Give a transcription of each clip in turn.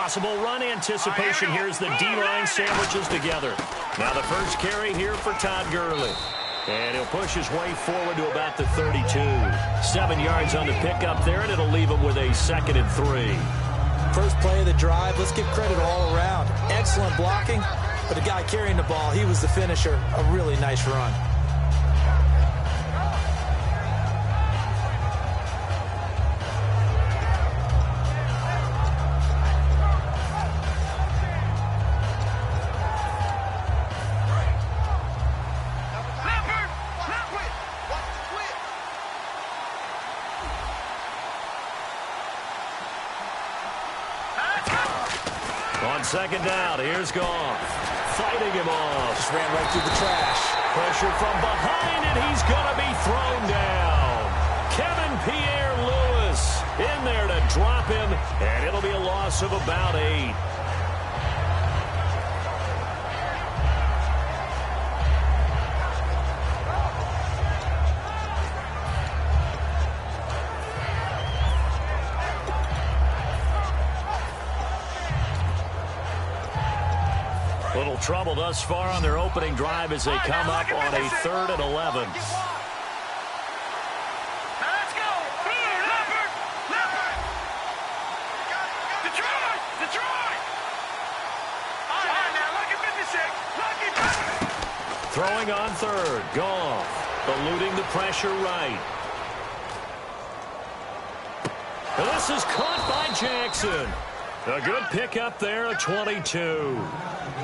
Possible run anticipation here as the D-line sandwiches together. Now the first carry here for Todd Gurley. And he'll push his way forward to about the 32. 7 yards on the pickup there, and it'll leave him with a 2nd and 3. First play of the drive, let's give credit all around. Excellent blocking, but the guy carrying the ball, he was the finisher. A really nice run. On 2nd down, here's Goff. Fighting him off. Just ran right through the trash. Pressure from behind, and he's going to be thrown down. Kevin Pierre-Louis in there to drop him, and it'll be a loss of about 8. Little trouble thus far on their opening drive as they come up on a 3rd and 11. Let's go! Leopard! Leopard! Detroit! Detroit! All right, now, lucky 56. Lucky 56. Throwing on 3rd. Goff eluding the pressure right. And this is caught by Jackson. A good pickup there at 22.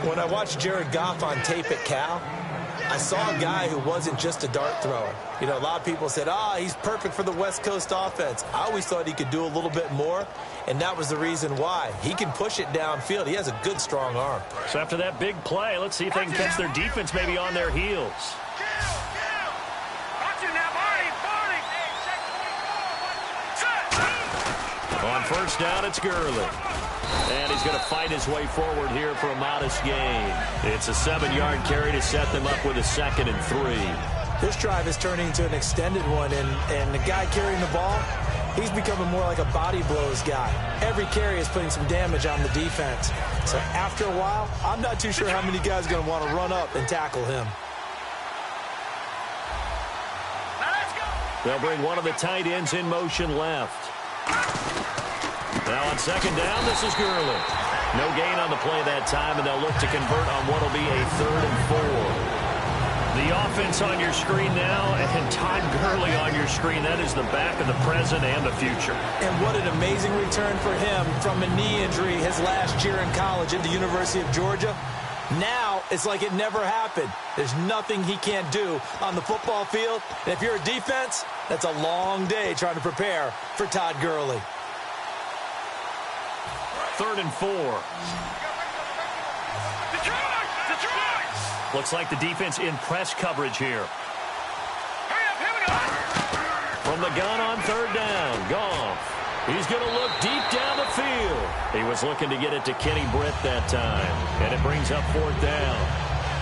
When I watched Jared Goff on tape at Cal, I saw a guy who wasn't just a dart thrower. You know, a lot of people said, he's perfect for the West Coast offense. I always thought he could do a little bit more, and that was the reason why. He can push it downfield. He has a good, strong arm. So after that big play, let's see if they can catch their defense maybe on their heels. On 1st down, it's Gurley. And he's going to fight his way forward here for a modest gain. It's a 7-yard carry to set them up with a 2nd and 3. This drive is turning into an extended one, and the guy carrying the ball, he's becoming more like a body blows guy. Every carry is putting some damage on the defense. So after a while, I'm not too sure how many guys are going to want to run up and tackle him. They'll bring one of the tight ends in motion left. Now on 2nd down, this is Gurley. No gain on the play that time, and they'll look to convert on what will be a 3rd and 4. The offense on your screen now, and Todd Gurley on your screen. That is the back of the present and the future. And what an amazing return for him from a knee injury his last year in college at the University of Georgia. Now, it's like it never happened. There's nothing he can't do on the football field. And if you're a defense, that's a long day trying to prepare for Todd Gurley. 3rd and 4. Detroit! Detroit! Looks like the defense in press coverage here. Hurry up, here we go! From the gun on 3rd down, Goff. He's going to look deep down the field. He was looking to get it to Kenny Britt that time. And it brings up 4th down.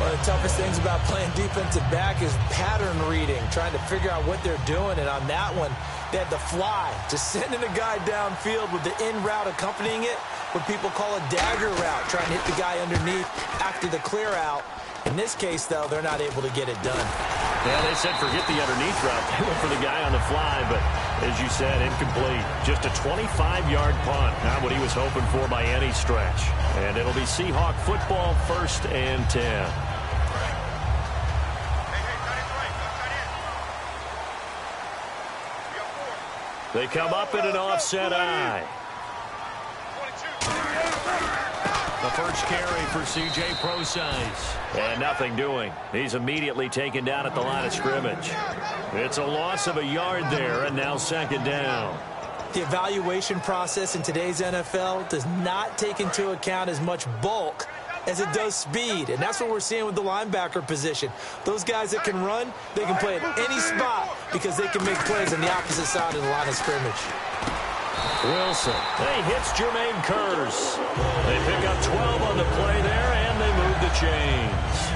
One of the toughest things about playing defensive back is pattern reading, trying to figure out what they're doing. And on that one, they had the fly, just sending a guy downfield with the in route accompanying it, what people call a dagger route, trying to hit the guy underneath after the clear out. In this case, though, they're not able to get it done. Yeah, they said forget the underneath route. They went for the guy on the fly, but as you said, incomplete. Just a 25-yard punt. Not what he was hoping for by any stretch. And it'll be Seahawk football, 1st and 10. They come up in an offset eye. The first carry for C.J. Prosise. And nothing doing. He's immediately taken down at the line of scrimmage. It's a loss of a yard there, and now 2nd down. The evaluation process in today's NFL does not take into account as much bulk as it does speed, and that's what we're seeing with the linebacker position. Those guys that can run, they can play at any spot because they can make plays on the opposite side of the line of scrimmage. Wilson, he hits Jermaine Kearse. They pick up 12 on the play there, and they move the chains.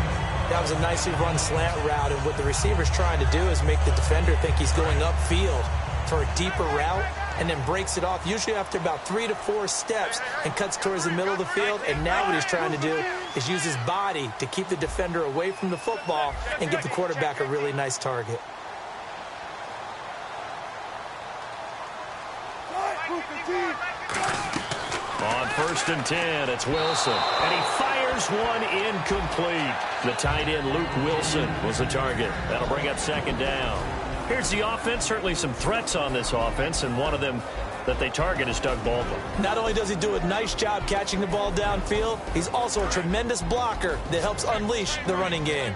That was a nicely run slant route, and what the receiver's trying to do is make the defender think he's going upfield. for a deeper route and then breaks it off, usually after about 3 to 4 steps, and cuts towards the middle of the field. And now what he's trying to do is use his body to keep the defender away from the football and give the quarterback a really nice target. On 1st and 10, it's Wilson. And he fires one incomplete. The tight end, Luke Wilson, was the target. That'll bring up 2nd down. Here's the offense. Certainly some threats on this offense, and one of them that they target is Doug Baldwin. Not only does he do a nice job catching the ball downfield, he's also a tremendous blocker that helps unleash the running game.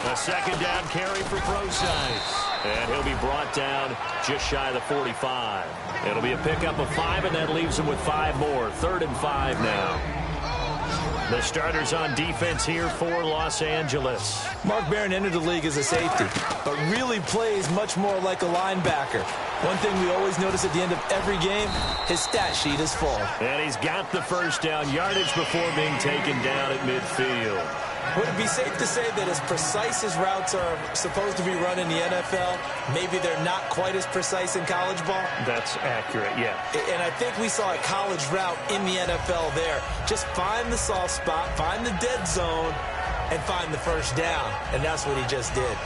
A 2nd down carry for Procise. And he'll be brought down just shy of the 45. It'll be a pickup of 5, and that leaves him with 5 more. 3rd and 5 now. The starters on defense here for Los Angeles. Mark Barron entered the league as a safety, but really plays much more like a linebacker. One thing we always notice at the end of every game, his stat sheet is full. And he's got the 1st down yardage before being taken down at midfield. Would it be safe to say that as precise as routes are supposed to be run in the NFL, maybe they're not quite as precise in college ball? That's accurate, yeah. And I think we saw a college route in the NFL there. Just find the soft spot, find the dead zone, and find the 1st down. And that's what he just did.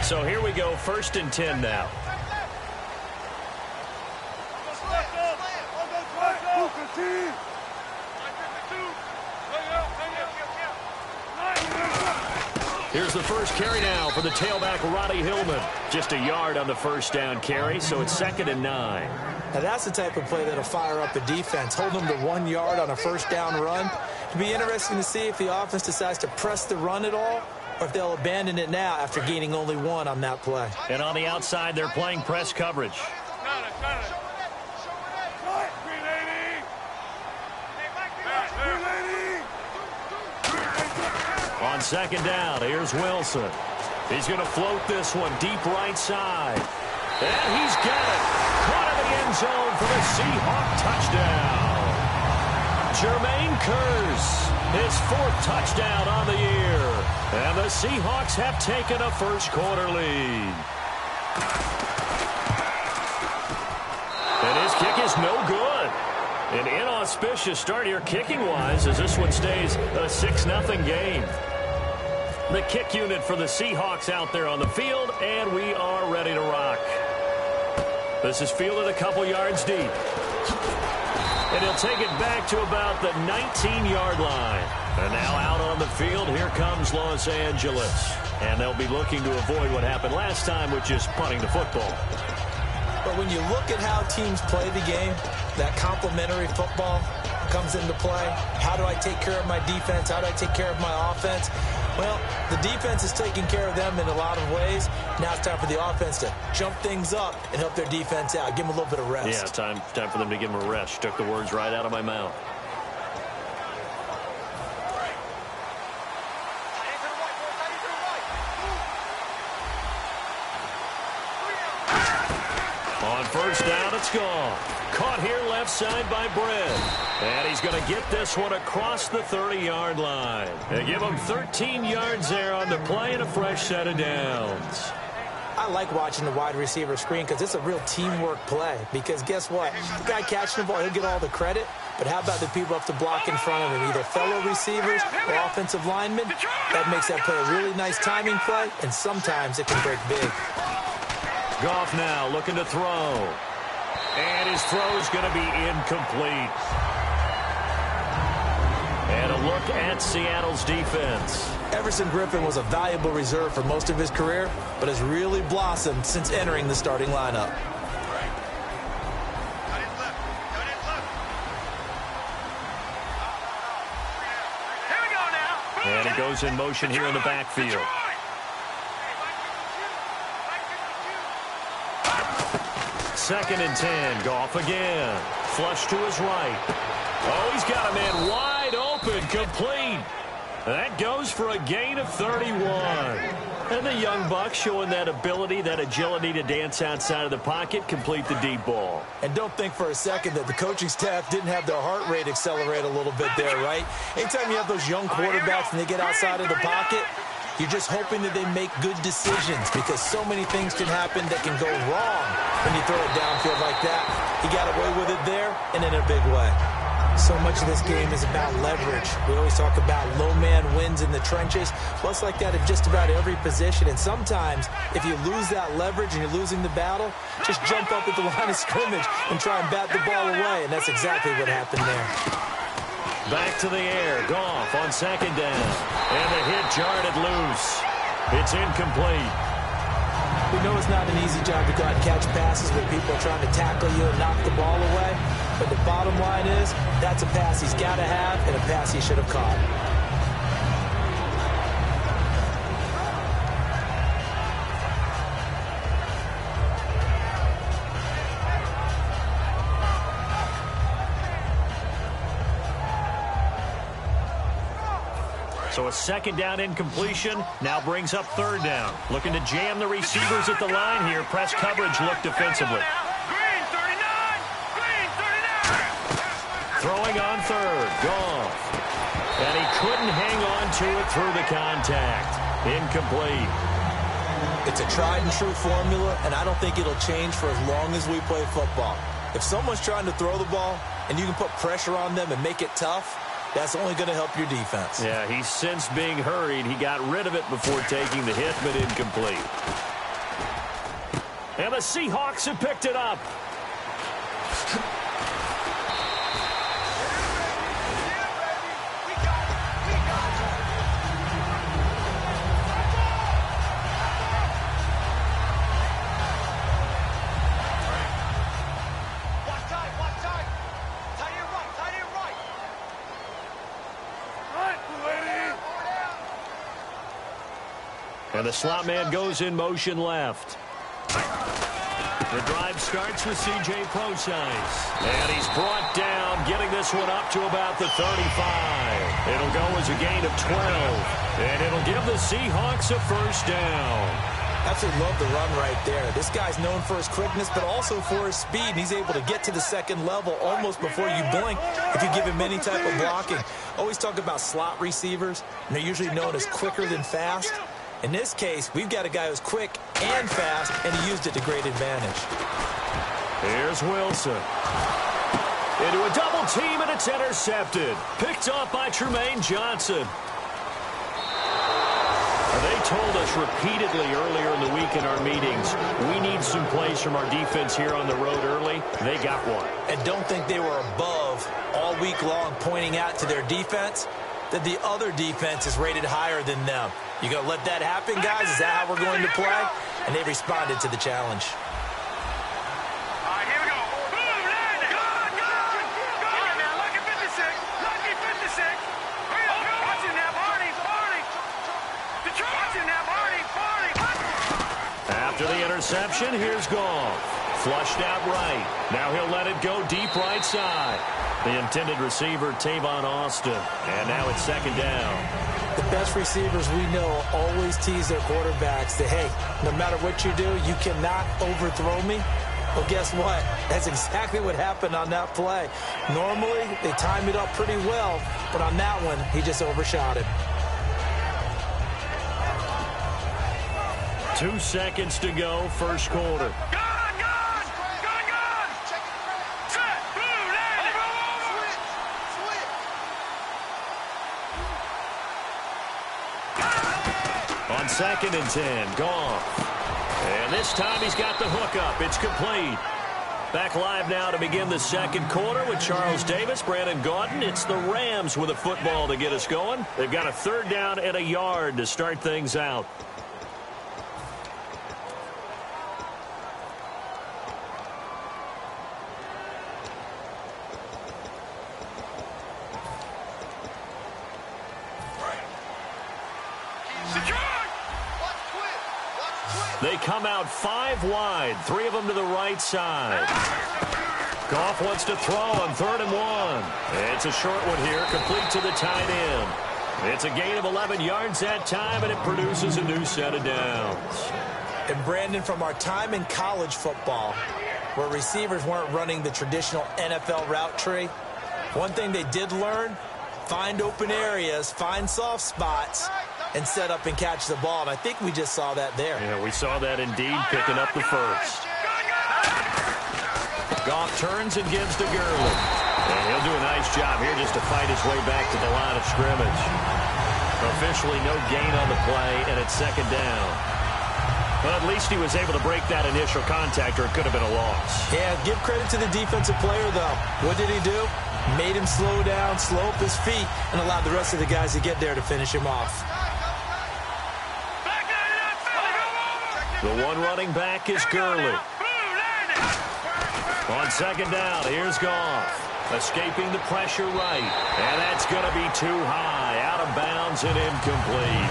So here we go, 1st and 10 now. Here's the first carry now for the tailback, Roddy Hillman. Just a yard on the 1st down carry, so it's 2nd and 9. Now that's the type of play that'll fire up the defense. Hold them to 1 yard on a 1st down run. It'll be interesting to see if the offense decides to press the run at all, or if they'll abandon it now after gaining only 1 on that play. And on the outside, they're playing press coverage. On 2nd down, here's Wilson. He's going to float this one deep right side. And he's got it. Caught in the end zone for the Seahawk touchdown. Jermaine Kearse, his 4th touchdown on the year. And the Seahawks have taken a 1st quarter lead. And his kick is no good. An inauspicious start here kicking-wise as this one stays a 6-0 game. The kick unit for the Seahawks out there on the field, and we are ready to rock. This is fielded a couple yards deep. And he'll take it back to about the 19-yard line. And now out on the field, here comes Los Angeles. And they'll be looking to avoid what happened last time, which is punting the football. But when you look at how teams play the game, that complementary football comes into play. How do I take care of my defense? How do I take care of my offense? Well, the defense is taking care of them in a lot of ways. Now it's time for the offense to jump things up and help their defense out. Give them a little bit of rest. Yeah, time for them to give them a rest. Took the words right out of my mouth. On 1st down, it's gone. Caught here left side by Brent. And he's going to get this one across the 30-yard line. They give him 13 yards there on the play and a fresh set of downs. I like watching the wide receiver screen because it's a real teamwork play. Because guess what? The guy catching the ball, he'll get all the credit. But how about the people up to block in front of him, either fellow receivers or offensive linemen? That makes that play a really nice timing play, and sometimes it can break big. Goff now looking to throw. And his throw is going to be incomplete. And a look at Seattle's defense. Everson Griffin was a valuable reserve for most of his career, but has really blossomed since entering the starting lineup. And he goes in motion here in the backfield. Second and 10. Goff again. Flush to his right. Oh, he's got a man wide open. Complete. That goes for a gain of 31. And the young buck showing that ability, that agility to dance outside of the pocket, complete the deep ball. And don't think for a second that the coaching staff didn't have their heart rate accelerate a little bit there, right? Anytime you have those young quarterbacks and they get outside of the pocket, you're just hoping that they make good decisions because so many things can happen that can go wrong when you throw it downfield like that. He got away with it there and in a big way. So much of this game is about leverage. We always talk about low man wins in the trenches. Well, it's like that at just about every position. And sometimes, if you lose that leverage and you're losing the battle, just jump up at the line of scrimmage and try and bat the ball away. And that's exactly what happened there. Back to the air. Goff on second down. And the hit jarred it loose. It's incomplete. We know it's not an easy job to go out and catch passes when people are trying to tackle you and knock the ball away. But the bottom line is, that's a pass he's got to have and a pass he should have caught. So a second down incompletion now brings up third down. Looking to jam the receivers at the line here. Press coverage look defensively. Throwing on third. Goff. And he couldn't hang on to it through the contact. Incomplete. It's a tried and true formula, and I don't think it'll change for as long as we play football. If someone's trying to throw the ball and you can put pressure on them and make it tough, that's only going to help your defense. Yeah, he's since being hurried. He got rid of it before taking the hit, but incomplete. And the Seahawks have picked it up. And the slot man goes in motion left. The drive starts with C.J. Prosise. And he's brought down, getting this one up to about the 35. It'll go as a gain of 12. And it'll give the Seahawks a first down. Absolutely love the run right there. This guy's known for his quickness, but also for his speed. And he's able to get to the second level almost before you blink if you give him any type of blocking. Always talk about slot receivers, and they're usually known as quicker than fast. In this case, we've got a guy who's quick and fast, and he used it to great advantage. Here's Wilson. Into a double team, and it's intercepted. Picked off by Tremaine Johnson. They told us repeatedly earlier in the week in our meetings, we need some plays from our defense here on the road early. They got one. And don't think they were above all week long pointing out to their defense that the other defense is rated higher than them. You going to let that happen, guys? Is that how we're going to play? And they responded to the challenge. All right, here we go. Boom, land it. Good. All right, now, lucky 56. Lucky 56. Watch it now, Barney. Watch it now, Barney. After the interception, here's Goff. Flushed out right. Now he'll let it go deep right side. The intended receiver, Tavon Austin. And now it's second down. The best receivers we know always tease their quarterbacks that, hey, no matter what you do, you cannot overthrow me. Well, guess what? That's exactly what happened on that play. Normally, they time it up pretty well, but on that one, he just overshot it. 2 seconds to go, first quarter. On 2nd and 10, Goff. And this time he's got the hook up. It's complete. Back live now to begin the second quarter with Charles Davis, Brandon Gaudin. It's the Rams with a football to get us going. They've got a third down and a yard to start things out. They come out 5 wide, 3 of them to the right side. Goff wants to throw on 3rd and 1. It's a short one here, complete to the tight end. It's a gain of 11 yards that time, and it produces a new set of downs. And Brandon, from our time in college football, where receivers weren't running the traditional NFL route tree, one thing they did learn, find open areas, find soft spots, and set up and catch the ball. And I think we just saw that there. Yeah, we saw that indeed, picking up the first. Goff turns and gives to Gurley. And he'll do a nice job here just to fight his way back to the line of scrimmage. Officially no gain on the play, and it's second down. But at least he was able to break that initial contact, or it could have been a loss. Yeah, give credit to the defensive player, though. What did he do? Made him slow down, slow up his feet, and allowed the rest of the guys to get there to finish him off. The one running back is Gurley. On second down, here's Goff. Escaping the pressure right. And that's going to be too high. Out of bounds and incomplete.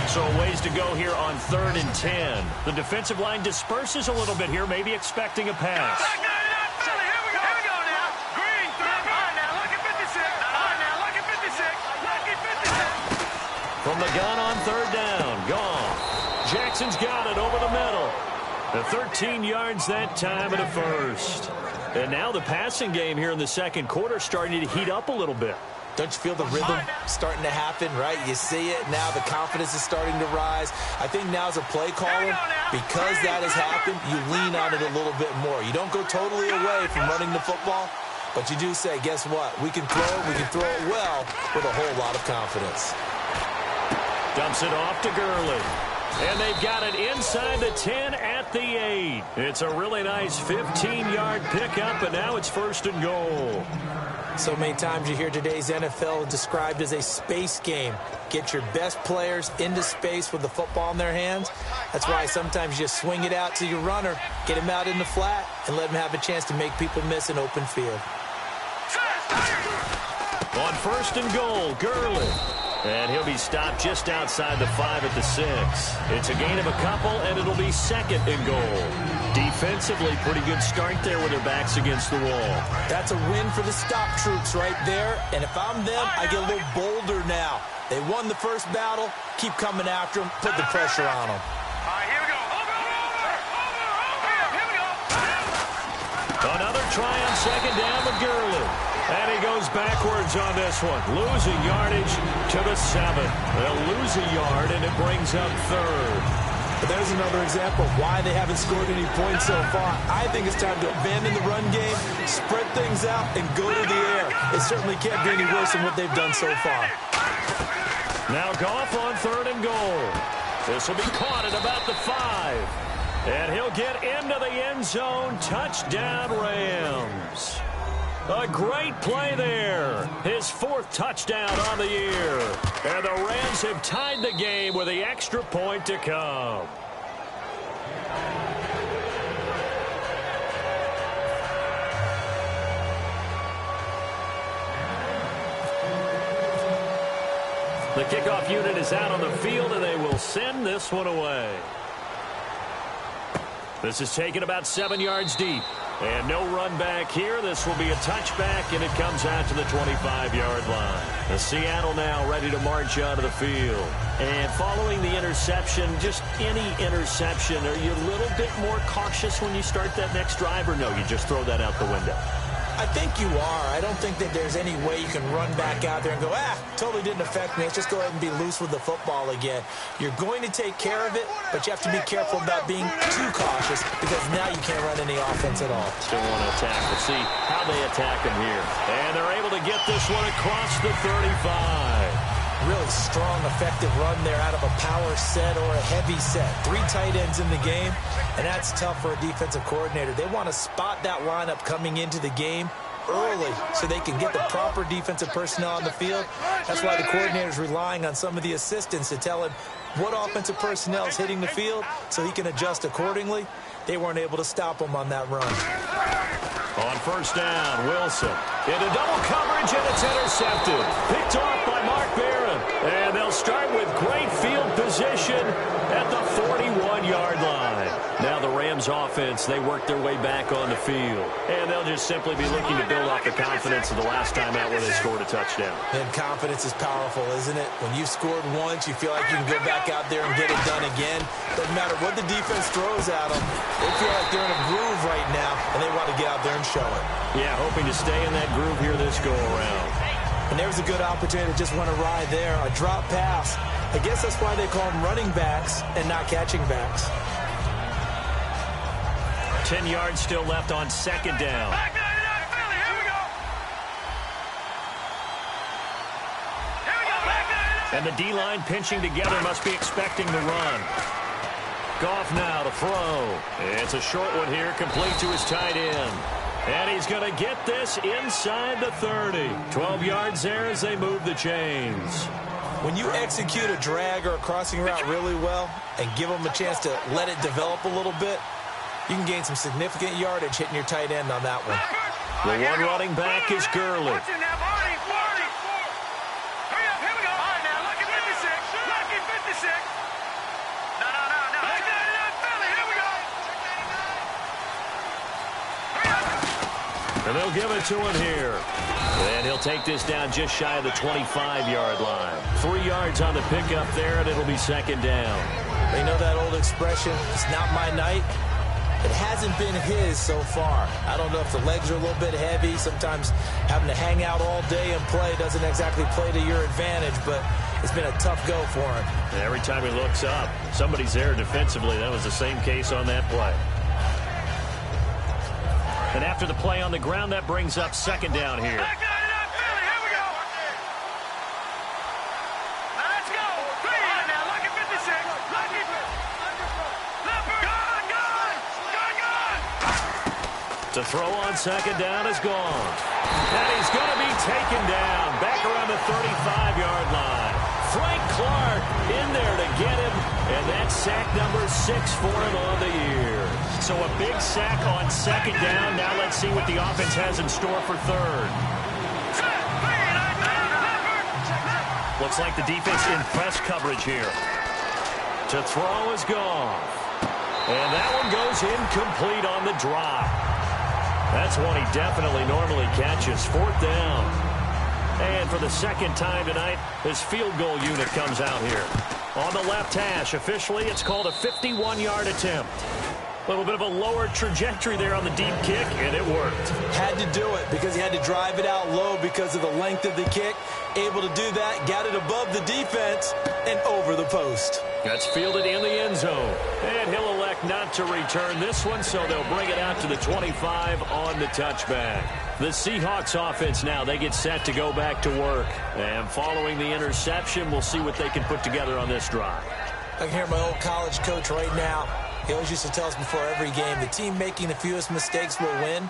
So ways to go here on 3rd and 10. The defensive line disperses a little bit here, maybe expecting a pass. From the gun on 3rd down, Goff. Jackson's got it over the middle. The 13 yards that time and a first. And now the passing game here in the second quarter starting to heat up a little bit. Don't you feel the rhythm starting to happen, right? You see it now. The confidence is starting to rise. I think now as a play caller, because that has happened, you lean on it a little bit more. You don't go totally away from running the football, but you do say, guess what? We can throw it. We can throw it well with a whole lot of confidence. Dumps it off to Gurley. And they've got it inside the 10 at the 8. It's a really nice 15-yard pickup, and now it's 1st and goal. So many times you hear today's NFL described as a space game. Get your best players into space with the football in their hands. That's why sometimes you just swing it out to your runner, get him out in the flat, and let him have a chance to make people miss an open field. On 1st and goal, Gurley. And he'll be stopped just outside the 5 at the 6. It's a gain of a couple, and it'll be 2nd and goal. Defensively, pretty good start there with their backs against the wall. That's a win for the stop troops right there. And if I'm them, I get a little bolder now. They won the first battle. Keep coming after them. Put the pressure on them. All right, here we go. Here we go. Another try on second down with Gurley. And he goes backwards on this one. Losing yardage to the 7. They'll lose a yard, and it brings up 3rd. But there's another example of why they haven't scored any points so far. I think it's time to abandon the run game, spread things out, and go to the air. It certainly can't be any worse than what they've done so far. Now Goff on 3rd and goal. This will be caught at about the 5. And he'll get into the end zone. Touchdown, Rams. A great play there. His 4th touchdown on the year. And the Rams have tied the game with the extra point to come. The kickoff unit is out on the field, and they will send this one away. This is taken about 7 yards deep. And no run back here. This will be a touchback, and it comes out to the 25-yard line. The Seattle now ready to march out of the field. And following the interception, just any interception, are you a little bit more cautious when you start that next drive, or no, you just throw that out the window? I think you are. I don't think that there's any way you can run back out there and go, totally didn't affect me. Let's just go ahead and be loose with the football again. You're going to take care of it, but you have to be careful about being too cautious because now you can't run any offense at all. Still want to attack. We'll see how they attack him here. And they're able to get this one across the 35. Really strong, effective run there out of a power set or a heavy set. 3 tight ends in the game, and that's tough for a defensive coordinator. They want to spot that lineup coming into the game early so they can get the proper defensive personnel on the field. That's why the coordinator's relying on some of the assistants to tell him what offensive personnel is hitting the field so he can adjust accordingly. They weren't able to stop him on that run. On first down, Wilson into double coverage, and it's intercepted. Picked off by Mark Barron. And they'll start with great field position at the 41-yard line. Now the Rams offense, they work their way back on the field. And they'll just simply be looking to build off the confidence of the last time out where they scored a touchdown. And confidence is powerful, isn't it? When you've scored once, you feel like you can go back out there and get it done again. Doesn't matter what the defense throws at them. They feel like they're in a groove right now, and they want to get out there and show it. Yeah, hoping to stay in that groove here this go-around. And there's a good opportunity to just want to ride there. A drop pass. I guess that's why they call them running backs and not catching backs. 10 yards still left on second down. And the D-line pinching together, must be expecting the run. Goff now to throw. It's a short one here, complete to his tight end. And he's going to get this inside the 30. 12 yards there as they move the chains. When you execute a drag or a crossing route really well and give them a chance to let it develop a little bit, you can gain some significant yardage hitting your tight end on that one. The one running back is Gurley. And they'll give it to him here. And he'll take this down just shy of the 25-yard line. 3 yards on the pickup there, and it'll be second down. They know that old expression, it's not my night. It hasn't been his so far. I don't know if the legs are a little bit heavy. Sometimes having to hang out all day and play doesn't exactly play to your advantage, but it's been a tough go for him. And every time he looks up, somebody's there defensively. That was the same case on that play. And after the play on the ground, that brings up second down here. To throw on second down is gone. And he's going to be taken down back around the 35-yard line. Frank Clark in there to get him, and that's sack number 6 for him on the year. So a big sack on second down. Now let's see what the offense has in store for third. Looks like the defense in press coverage here. To throw is gone. And that one goes incomplete on the drop. That's one he definitely normally catches. Fourth down. And for the second time tonight, his field goal unit comes out here. On the left hash, officially, it's called a 51-yard attempt. A little bit of a lower trajectory there on the deep kick, and it worked. Had to do it because he had to drive it out low because of the length of the kick. Able to do that, got it above the defense, and over the post. That's fielded in the end zone. And he'll elect not to return this one, so they'll bring it out to the 25 on the touchback. The Seahawks offense now, they get set to go back to work. And following the interception, we'll see what they can put together on this drive. I can hear my old college coach right now. He always used to tell us before every game, the team making the fewest mistakes will win.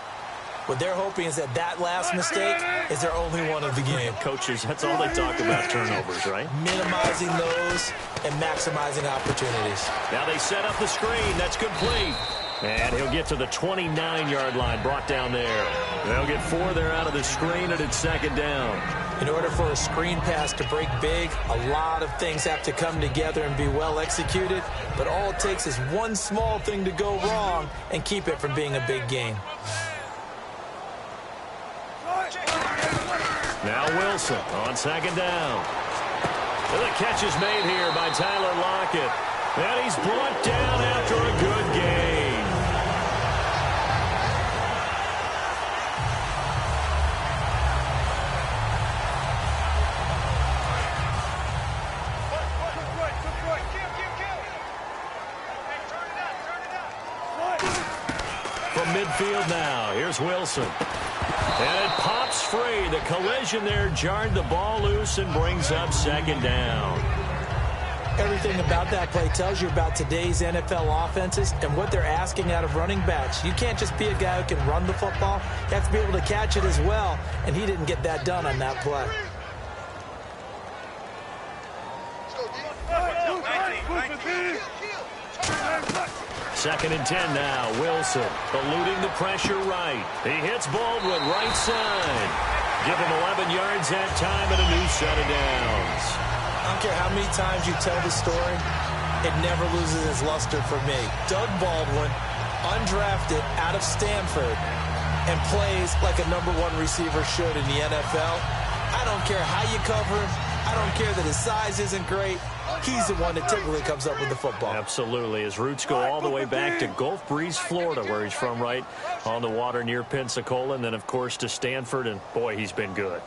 What they're hoping is that last mistake is their only one of the game. Coaches, that's all they talk about, turnovers, right? Minimizing those and maximizing opportunities. Now they set up the screen. That's complete. And he'll get to the 29-yard line, brought down there. They'll get 4 there out of the screen, and it's second down. In order for a screen pass to break big, a lot of things have to come together and be well executed. But all it takes is one small thing to go wrong and keep it from being a big game. Now Wilson on second down. And the catch is made here by Tyler Lockett. And he's brought down after a good gain. From midfield now, here's Wilson. And it pops free. The collision there jarred the ball loose and brings up second down. Everything about that play tells you about today's NFL offenses and what they're asking out of running backs. You can't just be a guy who can run the football. You have to be able to catch it as well, and he didn't get that done on that play. 2nd and 10 now. Wilson eluding the pressure right. He hits Baldwin right side. Give him 11 yards that time and a new set of downs. I don't care how many times you tell the story, it never loses its luster for me. Doug Baldwin, undrafted out of Stanford, and plays like a #1 receiver should in the NFL. I don't care how you cover him. I don't care that his size isn't great. He's the one that typically comes up with the football. Absolutely. His roots go all the way back to Gulf Breeze, Florida, where he's from, right on the water near Pensacola, and then, of course, to Stanford, and, boy, he's been good.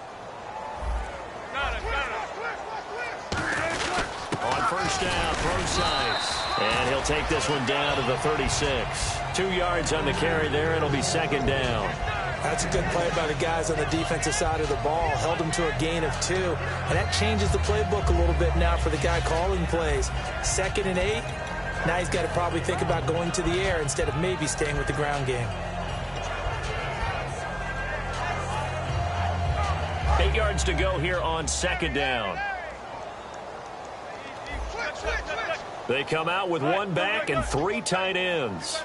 On first down, throw sides. And he'll take this one down to the 36. 2 yards on the carry there. It'll be 2nd down. That's a good play by the guys on the defensive side of the ball. Held him to a gain of 2. And that changes the playbook a little bit now for the guy calling plays. 2nd and 8. Now he's got to probably think about going to the air instead of maybe staying with the ground game. 8 yards to go here on 2nd down. They come out with 1 back and 3 tight ends.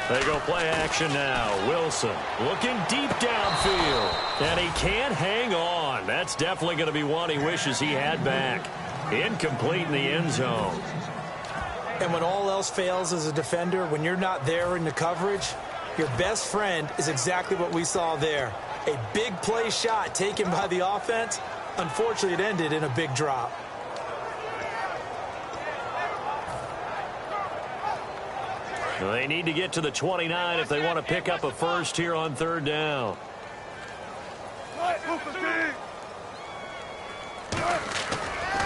They go play action now. Wilson looking deep downfield. And he can't hang on. That's definitely going to be one he wishes he had back. Incomplete in the end zone. And when all else fails as a defender, when you're not there in the coverage, your best friend is exactly what we saw there. A big play shot taken by the offense. Unfortunately, it ended in a big drop. They need to get to the 29 if they want to pick up a first here on 3rd down.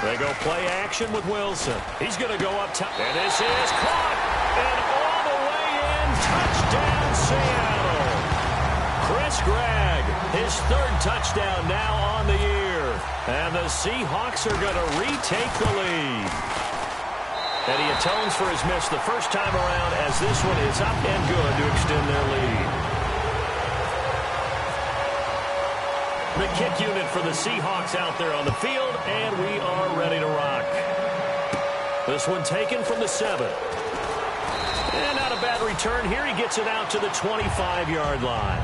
They go play action with Wilson. He's going to go up top. And this is caught. And all the way in. Touchdown, Seattle. Chris Gregg, his 3rd touchdown now on the year. And the Seahawks are going to retake the lead. And he atones for his miss the first time around as this one is up and good to extend their lead. The kick unit for the Seahawks out there on the field, and we are ready to rock. This one taken from the 7. And not a bad return here. He gets it out to the 25-yard line.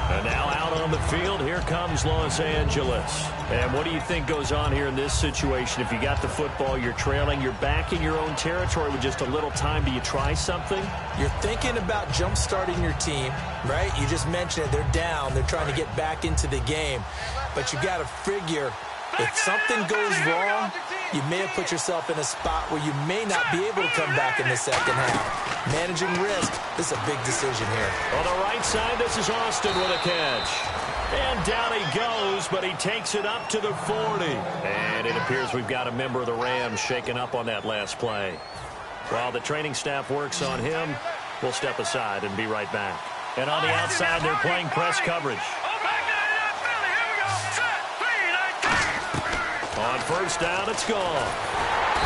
And now out on the field, here comes Los Angeles. And what do you think goes on here in this situation? If you got the football, you're trailing, you're back in your own territory with just a little time. Do you try something? You're thinking about jump-starting your team, right? You just mentioned it. They're down. They're trying to get back into the game. But you got to figure if something goes wrong, you may have put yourself in a spot where you may not be able to come back in the second half. Managing risk, this is a big decision here. On the right side, this is Austin with a catch. And down he goes, but he takes it up to the 40. And it appears we've got a member of the Rams shaken up on that last play. While the training staff works on him, we'll step aside and be right back. And on the outside, they're playing press coverage. On first down, it's gone.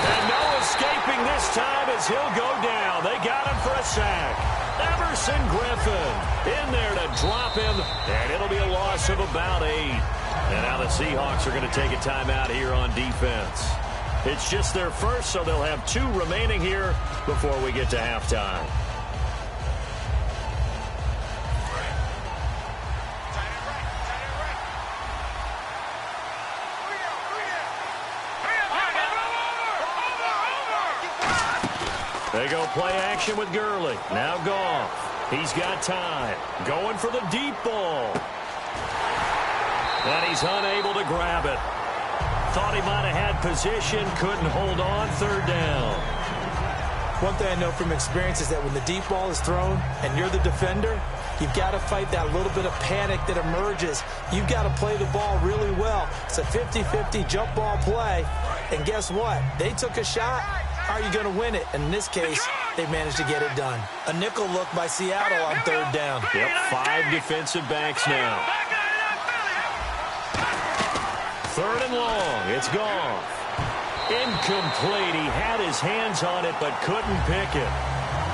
And no escaping this time as he'll go down. They got him for a sack. Everson Griffin in there to drop him, and it'll be a loss of about 8. And now the Seahawks are going to take a timeout here on defense. It's just their first, so they'll have 2 remaining here before we get to halftime. They go play action with Gurley. Now Goff. He's got time. Going for the deep ball. And he's unable to grab it. Thought he might have had position. Couldn't hold on. 3rd down. One thing I know from experience is that when the deep ball is thrown and you're the defender, you've got to fight that little bit of panic that emerges. You've got to play the ball really well. It's a 50-50 jump ball play. And guess what? They took a shot. How are you going to win it? And in this case, they managed to get it done. A nickel look by Seattle on 3rd down. Yep, 5 defensive backs now. 3rd and long. It's gone. Incomplete. He had his hands on it but couldn't pick it.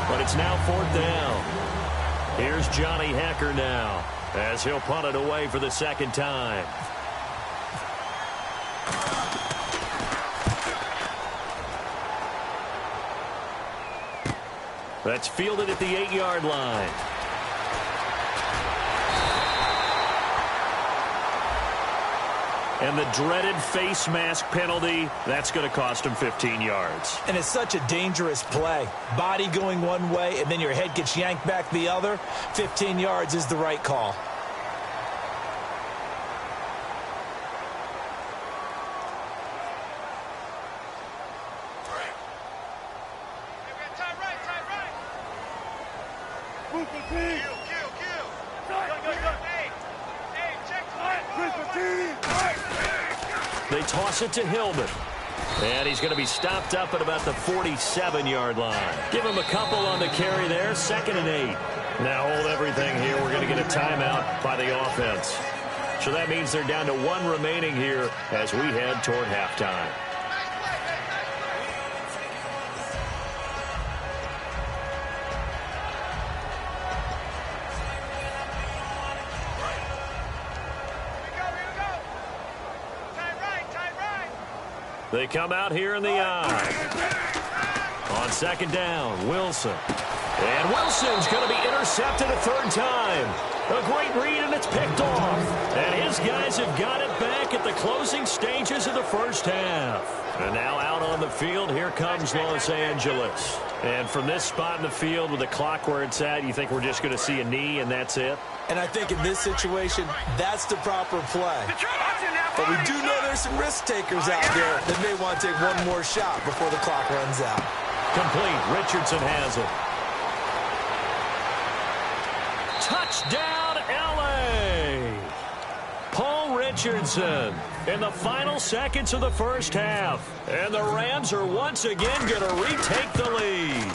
But it's now 4th down. Here's Johnny Hecker now as he'll punt it away for the 2nd time. That's fielded at the 8-yard line. And the dreaded face mask penalty, that's going to cost him 15 yards. And it's such a dangerous play. Body going one way, and then your head gets yanked back the other. 15 yards is the right call. They toss it to Hillman. And he's going to be stopped up at about the 47-yard line. Give him a couple on the carry there, 2nd and 8. Now hold everything here. We're going to get a timeout by the offense. So that means they're down to 1 remaining here as we head toward halftime. They come out here in the eye. On 2nd down, Wilson. And Wilson's going to be intercepted a 3rd time. A great read, and it's picked off. And his guys have got it back at the closing stages of the first half. And now out on the field, here comes Los Angeles. And from this spot in the field with the clock where it's at, you think we're just going to see a knee and that's it? And I think in this situation, that's the proper play. But we do know there's some risk takers out there that may want to take one more shot before the clock runs out. Complete. Richardson has it. Touchdown, L.A. Paul Richardson in the final seconds of the first half. And the Rams are once again going to retake the lead.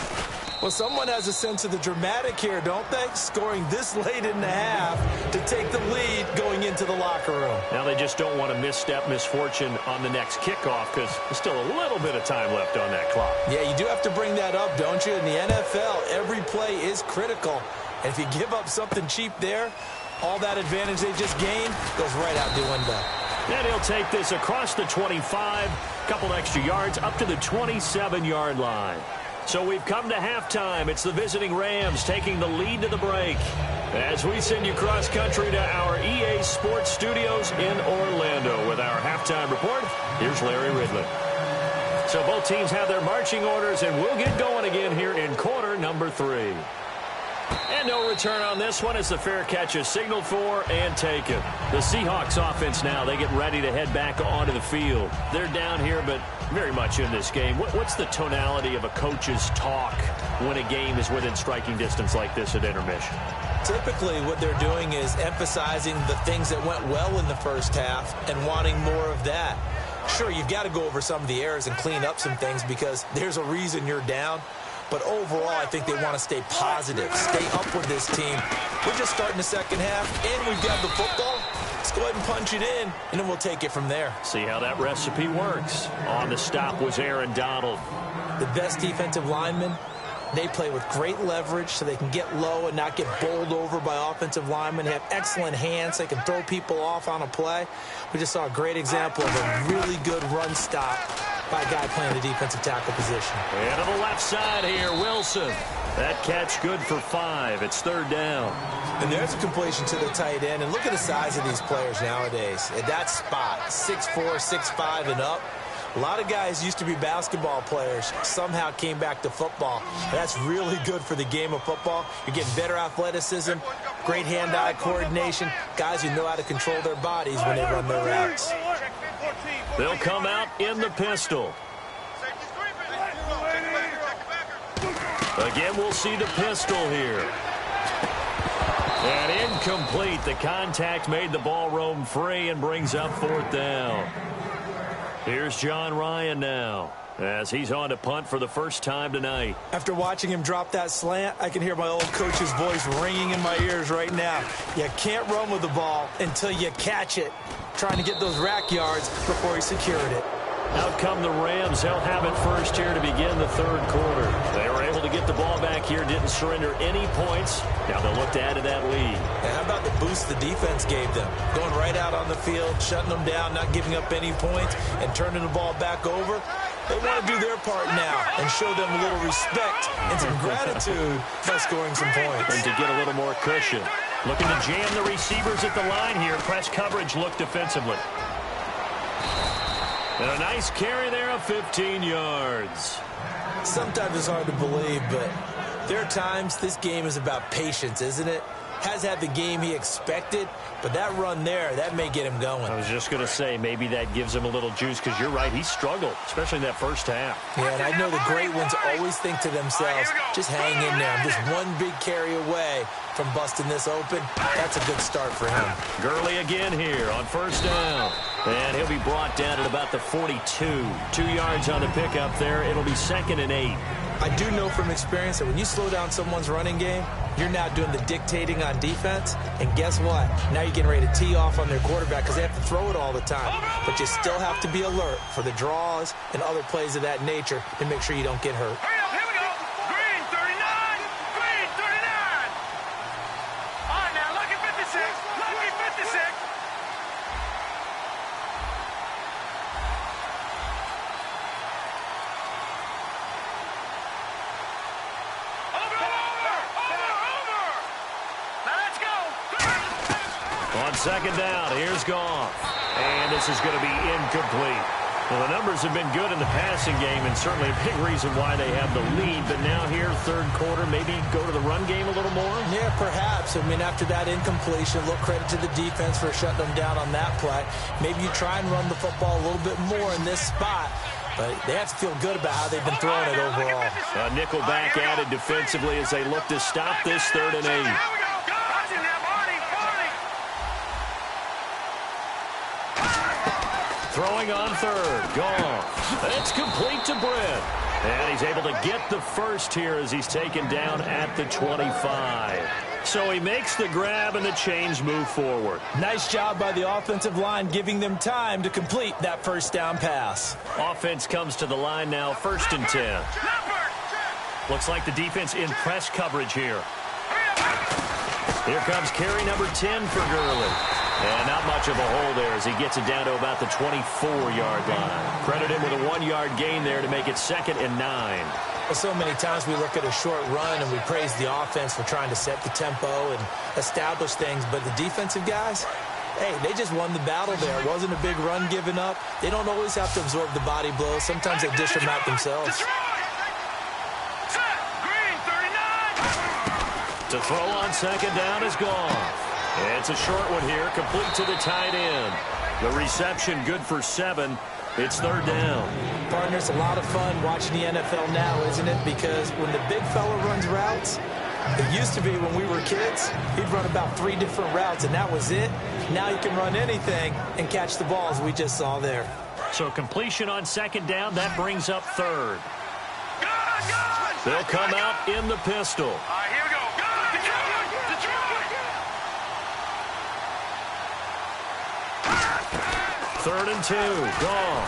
Well, someone has a sense of the dramatic here, don't they? Scoring this late in the half to take the lead going into the locker room. Now they just don't want to misstep misfortune on the next kickoff because there's still a little bit of time left on that clock. Yeah, you do have to bring that up, don't you? In the NFL, every play is critical. And if you give up something cheap there, all that advantage they just gained goes right out the window. And he'll take this across the 25, couple extra yards up to the 27-yard line. So we've come to halftime. It's the visiting Rams taking the lead to the break. As we send you cross-country to our EA Sports Studios in Orlando with our halftime report, here's Larry Ridley. So both teams have their marching orders, and we'll get going again here in quarter number 3. And no return on this one as the fair catch is signaled for and taken. The Seahawks offense now, they get ready to head back onto the field. They're down here, but very much in this game. What's the tonality of a coach's talk when a game is within striking distance like this at intermission? Typically, what they're doing is emphasizing the things that went well in the first half and wanting more of that. Sure, you've got to go over some of the errors and clean up some things because there's a reason you're down. But overall, I think they want to stay positive, stay up with this team. We're just starting the second half, and we've got the football. Let's go ahead and punch it in, and then we'll take it from there. See how that recipe works. On the stop was Aaron Donald. The best defensive linemen, they play with great leverage so they can get low and not get bowled over by offensive linemen. They have excellent hands. They can throw people off on a play. We just saw a great example of a really good run stop by a guy playing the defensive tackle position. And to the left side here, Wilson. That catch good for 5. It's 3rd down. And there's a completion to the tight end. And look at the size of these players nowadays. At that spot, 6'4", 6'5", and up. A lot of guys used to be basketball players, somehow came back to football. That's really good for the game of football. You're getting better athleticism, great hand-eye coordination, guys who know how to control their bodies when they run their routes. They'll come out in the pistol. Again, we'll see the pistol here. And incomplete. The contact made the ball roam free and brings up 4th down. Here's John Ryan now as he's on to punt for the first time tonight. After watching him drop that slant, I can hear my old coach's voice ringing in my ears right now. You can't run with the ball until you catch it. Trying to get those rack yards before he secured it. Out come the Rams. They'll have it first here to begin the 3rd quarter. They were able to get the ball back here, didn't surrender any points. Now they'll look to add to that lead. And how about the boost the defense gave them? Going right out on the field, shutting them down, not giving up any points, and turning the ball back over. They want to do their part now and show them a little respect and some gratitude by scoring some points. And to get a little more cushion. Looking to jam the receivers at the line here. Press coverage look defensively. And a nice carry there of 15 yards. Sometimes it's hard to believe, but there are times this game is about patience, isn't it? Has had the game he expected, but that run there, that may get him going. I was just going to say, maybe that gives him a little juice, because you're right, he struggled, especially in that first half. Yeah, and I know the great ones always think to themselves, just hang in there. I'm just one big carry away from busting this open. That's a good start for him. Gurley again here on first down. And he'll be brought down at about the 42. 2 yards on the pickup there. It'll be 2nd and 8. I do know from experience that when you slow down someone's running game, you're now doing the dictating on defense. And guess what? Now you're getting ready to tee off on their quarterback because they have to throw it all the time. But you still have to be alert for the draws and other plays of that nature to make sure you don't get hurt. Here we go. Green 39. Green 39. All right, now, lucky 56. Lucky 56. On second down, here's Goff. And this is going to be incomplete. Well, the numbers have been good in the passing game, and certainly a big reason why they have the lead. But now here, third quarter, maybe go to the run game a little more? Yeah, perhaps. I mean, after that incompletion, a little credit to the defense for shutting them down on that play. Maybe you try and run the football a little bit more in this spot. But they have to feel good about how they've been throwing it overall. Nickel back added defensively as they look to stop this 3rd and 8. Throwing on third. Goff. It's complete to Britt. And he's able to get the first here as he's taken down at the 25. So he makes the grab and the chains move forward. Nice job by the offensive line giving them time to complete that first down pass. Offense comes to the line now, 1st and 10. Looks like the defense in press coverage here. Here comes carry number 10 for Gurley. And not much of a hole there as he gets it down to about the 24-yard line. Credit him with a 1-yard gain there to make it 2nd and 9. Well, so many times we look at a short run and we praise the offense for trying to set the tempo and establish things. But the defensive guys, hey, they just won the battle there. It wasn't a big run given up. They don't always have to absorb the body blows. Sometimes they dish them out themselves. To throw on second down is Goff. It's a short one here, complete to the tight end. The reception good for 7. It's 3rd down. Partner, it's a lot of fun watching the NFL now, isn't it? Because when the big fella runs routes, it used to be when we were kids, he'd run about 3 different routes, and that was it. Now you can run anything and catch the ball, as we just saw there. So completion on second down, that brings up 3rd. They'll come out in the pistol. All right, here we go. Third and 2. Goff.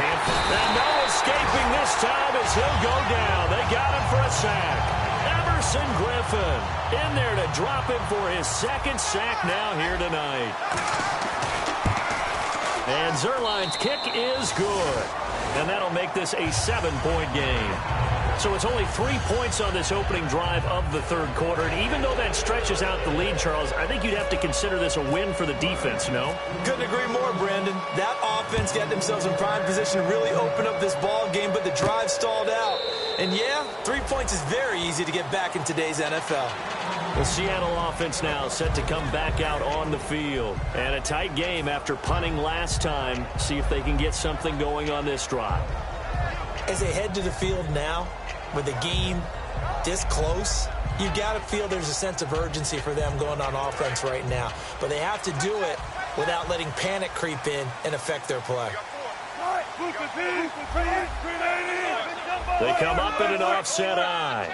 And no escaping this time as he'll go down. They got him for a sack. Everson Griffin in there to drop him for his 2nd sack now here tonight. And Zerline's kick is good. And that'll make this a 7-point game. So it's only 3 points on this opening drive of the third quarter. And even though that stretches out the lead, Charles, I think you'd have to consider this a win for the defense, no? Couldn't agree more, Brandon. That offense got themselves in prime position to really open up this ball game, but the drive stalled out. And yeah, 3 points is very easy to get back in today's NFL. The Seattle offense now set to come back out on the field. And a tight game after punting last time. See if they can get something going on this drive. As they head to the field now, with the game this close, you got to feel there's a sense of urgency for them going on offense right now. But they have to do it without letting panic creep in and affect their play. They come up in an offset eye.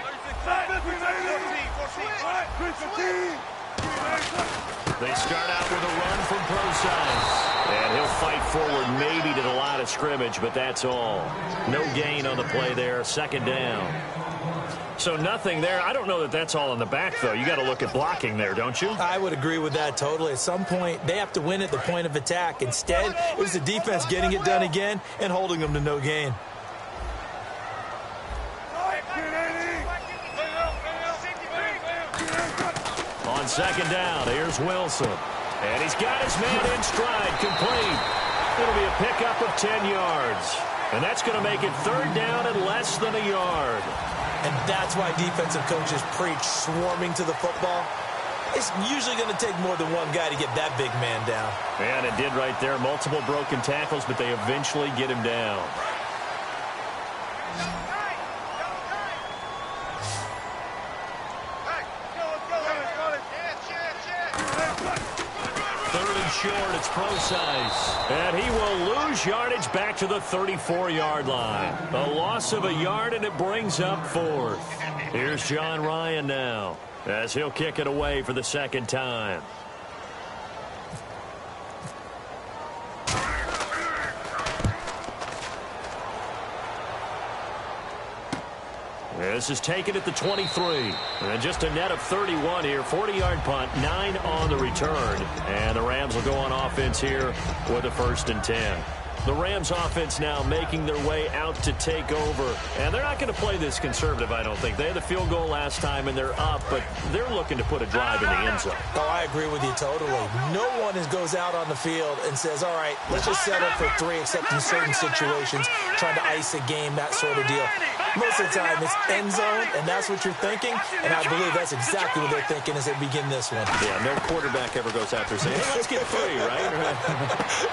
They start out with a run from Procise. And he'll fight forward maybe to the line of scrimmage, but that's all. No gain on the play there, 2nd down. So nothing there. I don't know that that's all in the back, though. You got to look at blocking there, don't you? I would agree with that totally. At some point, they have to win at the point of attack. Instead, it was the defense getting it done again and holding them to no gain. On second down, here's Wilson. And he's got his man in stride, complete. It'll be a pickup of 10 yards. And that's going to make it third down and less than a yard. And that's why defensive coaches preach swarming to the football. It's usually going to take more than one guy to get that big man down. And it did right there. Multiple broken tackles, but they eventually get him down. Third and short, it's Procise. And he will lose yardage back to the 34-yard line. A loss of a yard, and it brings up fourth. Here's John Ryan now, as he'll kick it away for the second time. This is taken at the 23. And just a net of 31 here. 40-yard punt, 9 on the return. And the Rams will go on offense here with a 1st and 10. The Rams offense now making their way out to take over. And they're not going to play this conservative, I don't think. They had the field goal last time, and they're up, but they're looking to put a drive in the end zone. Oh, I agree with you totally. No one goes out on the field and says, all right, let's just settle for 3, except in certain situations, trying to ice a game, that sort of deal. Most of the time, it's end zone, and that's what you're thinking, and I believe that's exactly what they're thinking as they begin this one. Yeah, no quarterback ever goes out there saying, hey, let's get 3, right?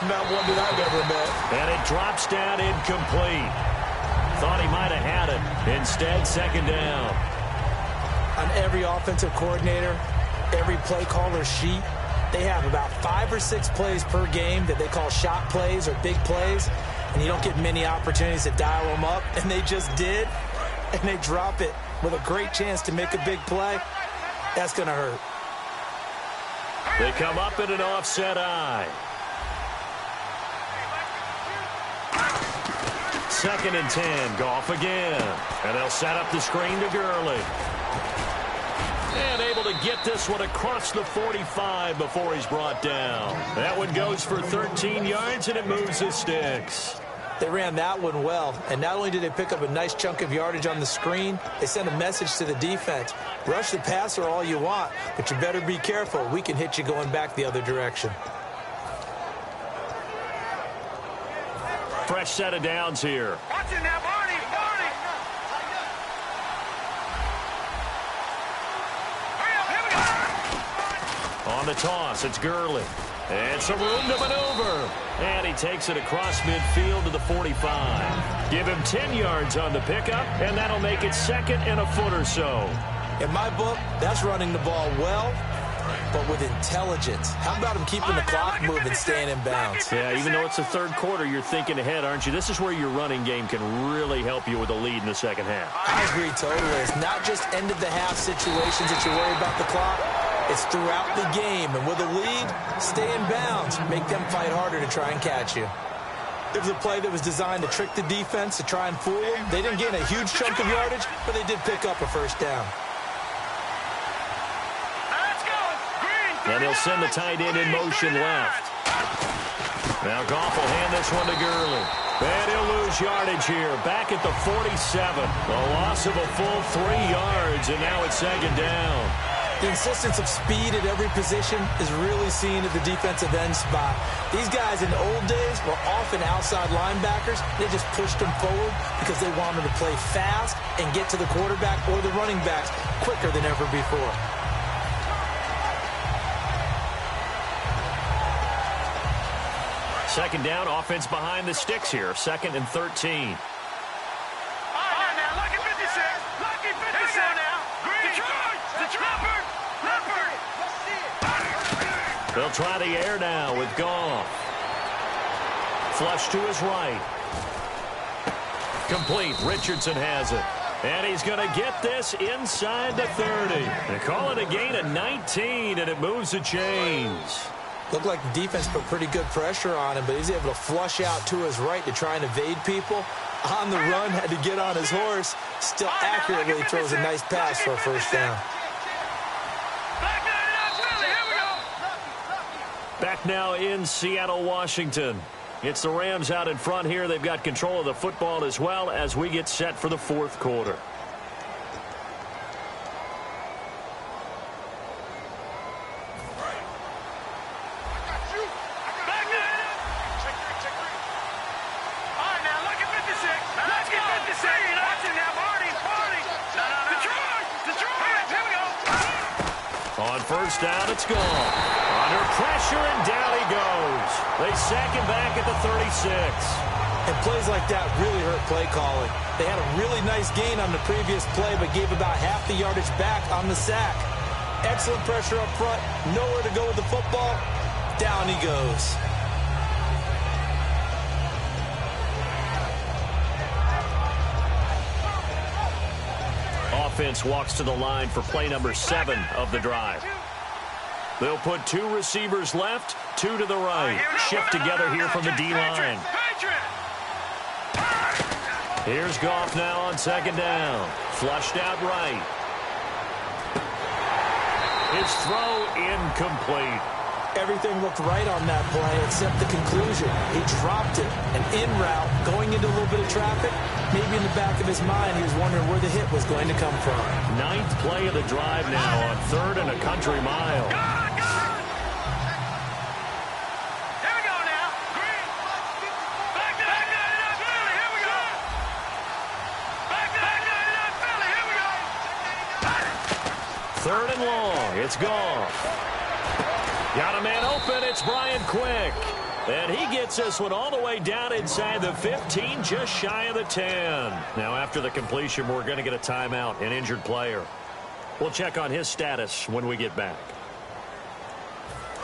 Not one that I've ever met. And it drops down incomplete. Thought he might have had it. Instead, second down. On every offensive coordinator, every play caller sheet, they have about 5 or 6 plays per game that they call shot plays or big plays, and you don't get many opportunities to dial them up, and they just did, and they drop it with a great chance to make a big play. That's going to hurt. They come up in an offset eye. 2nd and 10, Goff again. And they'll set up the screen to Gurley. And able to get this one across the 45 before he's brought down. That one goes for 13 yards, and it moves the sticks. They ran that one well, and not only did they pick up a nice chunk of yardage on the screen, they sent a message to the defense. Rush the passer all you want, but you better be careful. We can hit you going back the other direction. Fresh set of downs here. Watch it now, Barney. On the toss, it's Gurley. And some room to maneuver. And he takes it across midfield to the 45. Give him 10 yards on the pickup, and that'll make it 2nd and a foot or so. In my book, that's running the ball well, but with intelligence. How about him keeping the clock moving, staying in bounds? Yeah, even though it's the third quarter, you're thinking ahead, aren't you? This is where your running game can really help you with a lead in the second half. I agree totally. It's not just end-of-the-half situations that you worry about the clock. It's throughout the game. And with a lead, stay in bounds. Make them fight harder to try and catch you. It was a play that was designed to trick the defense, to try and fool them. They didn't gain a huge chunk of yardage, but they did pick up a first down. And he'll send the tight end in motion left. Now Goff will hand this one to Gurley. And he'll lose yardage here. Back at the 47. A loss of a full 3 yards, and now it's second down. The insistence of speed at every position is really seen at the defensive end spot. These guys in the old days were often outside linebackers. They just pushed them forward because they wanted to play fast and get to the quarterback or the running backs quicker than ever before. Second down, offense behind the sticks here. 2nd and 13. They'll try the air now with Goff. Flush to his right. Complete. Richardson has it. And he's going to get this inside the 30. They call it a gain of 19, and it moves the chains. Looked like the defense put pretty good pressure on him, but he's able to flush out to his right to try and evade people. On the run, had to get on his horse. Still accurately throws a nice pass for a first down. Back now in Seattle, Washington. It's the Rams out in front here. They've got control of the football as well as we get set for the fourth quarter. first down. It's gone. Under pressure, and down he goes. They sack him back at the 36. And plays like that really hurt play calling. They had a really nice gain on the previous play, but gave about half the yardage back on the sack. Excellent pressure up front. Nowhere to go with the football. Down he goes. Offense walks to the line for play number 7 of the drive. They'll put 2 receivers left, 2 to the right. Shift together here from the D-line. Here's Goff now on second down. Flushed out right. His throw incomplete. Everything looked right on that play except the conclusion. He dropped it. An in route, going into a little bit of traffic. Maybe in the back of his mind, he was wondering where the hit was going to come from. 9th play of the drive now on 3rd and a country mile. Here we go now. Green. Back to Philly. Here we go. Back to Philly. Here we go. 3rd and long. It's gone. Got a man open. It's Brian Quick. And he gets this one all the way down inside the 15, just shy of the 10. Now, after the completion, we're going to get a timeout, an injured player. We'll check on his status when we get back.